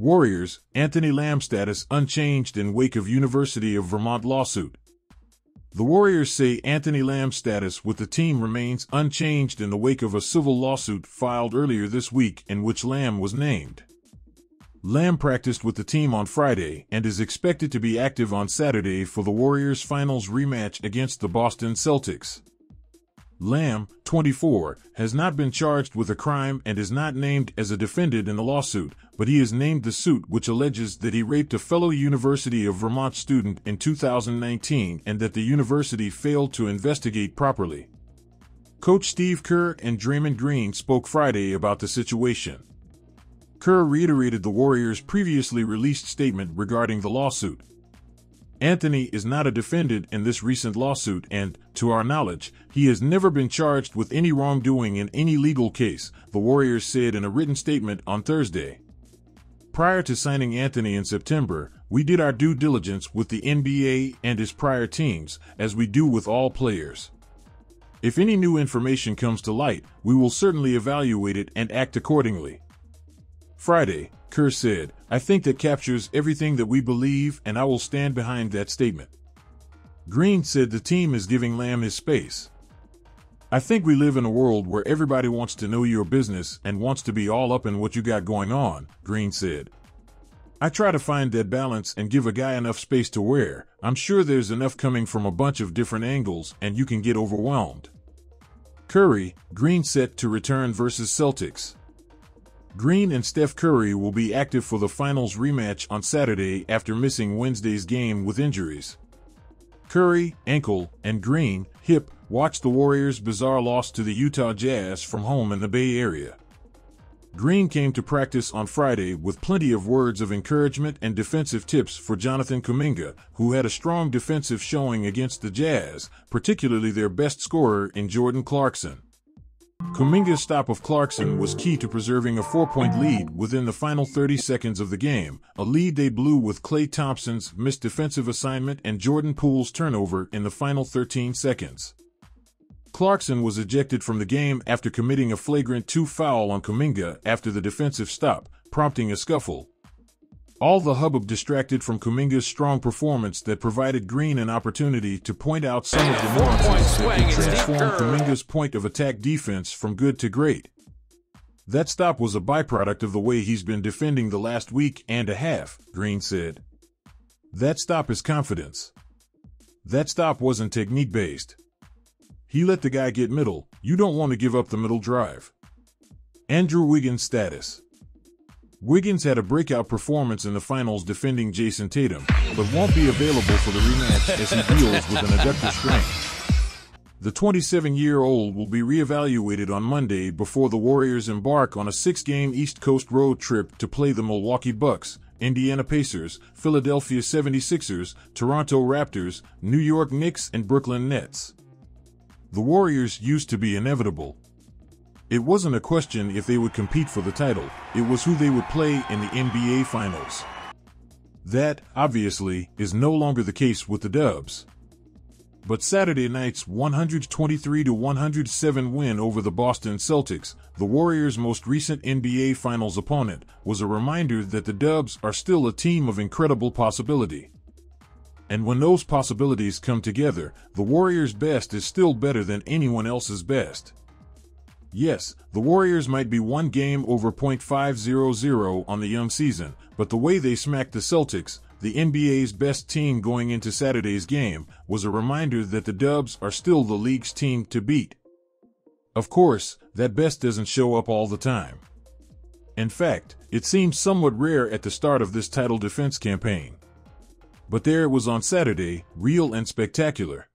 Warriors, Anthony Lamb status unchanged in wake of University of Vermont lawsuit. The Warriors say Anthony Lamb's status with the team remains unchanged in the wake of a civil lawsuit filed earlier this week in which Lamb was named. Lamb practiced with the team on Friday and is expected to be active on Saturday for the Warriors' finals rematch against the Boston Celtics. Lamb, 24, has not been charged with a crime and is not named as a defendant in the lawsuit, but he has named the suit which alleges that he raped a fellow University of Vermont student in 2019 and that the university failed to investigate properly. Coach Steve Kerr and Draymond Green spoke Friday about the situation. Kerr reiterated the Warriors' previously released statement regarding the lawsuit. Anthony is not a defendant in this recent lawsuit and, to our knowledge, he has never been charged with any wrongdoing in any legal case, the Warriors said in a written statement on Thursday. Prior to signing Anthony in September, we did our due diligence with the NBA and his prior teams, as we do with all players. If any new information comes to light, we will certainly evaluate it and act accordingly. Friday, Kerr said, I think that captures everything that we believe and I will stand behind that statement. Green said the team is giving Lamb his space. I think we live in a world where everybody wants to know your business and wants to be all up in what you got going on, Green said. I try to find that balance and give a guy enough space to wear. I'm sure there's enough coming from a bunch of different angles and you can get overwhelmed. Curry, Green set to return versus Celtics. Green and Steph Curry will be active for the finals rematch on Saturday after missing Wednesday's game with injuries. Curry, ankle, and Green, hip, watched the Warriors' bizarre loss to the Utah Jazz from home in the Bay Area. Green came to practice on Friday with plenty of words of encouragement and defensive tips for Jonathan Kuminga, who had a strong defensive showing against the Jazz, particularly their best scorer in Jordan Clarkson. Kuminga's stop of Clarkson was key to preserving a 4-point lead within the final 30 seconds of the game, a lead they blew with Klay Thompson's missed defensive assignment and Jordan Poole's turnover in the final 13 seconds. Clarkson was ejected from the game after committing a flagrant 2 foul on Kuminga after the defensive stop, prompting a scuffle. All the hubbub distracted from Kuminga's strong performance that provided Green an opportunity to point out some of the nuances that could transform Kuminga's point of attack defense from good to great. That stop was a byproduct of the way he's been defending the last week and a half, Green said. That stop is confidence. That stop wasn't technique-based. He let the guy get middle. You don't want to give up the middle drive. Andrew Wiggins' status. Wiggins had a breakout performance in the finals defending Jason Tatum, but won't be available for the rematch as he deals with an adductor strain. The 27-year-old will be reevaluated on Monday before the Warriors embark on a 6-game East Coast road trip to play the Milwaukee Bucks, Indiana Pacers, Philadelphia 76ers, Toronto Raptors, New York Knicks, and Brooklyn Nets. The Warriors used to be inevitable. It wasn't a question if they would compete for the title, it was who they would play in the NBA Finals. That, obviously, is no longer the case with the Dubs. But Saturday night's 123-107 win over the Boston Celtics, the Warriors' most recent NBA Finals opponent, was a reminder that the Dubs are still a team of incredible possibility. And when those possibilities come together, the Warriors' best is still better than anyone else's best. Yes, the Warriors might be one game over .500 on the young season, but the way they smacked the Celtics, the NBA's best team going into Saturday's game, was a reminder that the Dubs are still the league's team to beat. Of course, that best doesn't show up all the time. In fact, it seemed somewhat rare at the start of this title defense campaign. But there it was on Saturday, real and spectacular.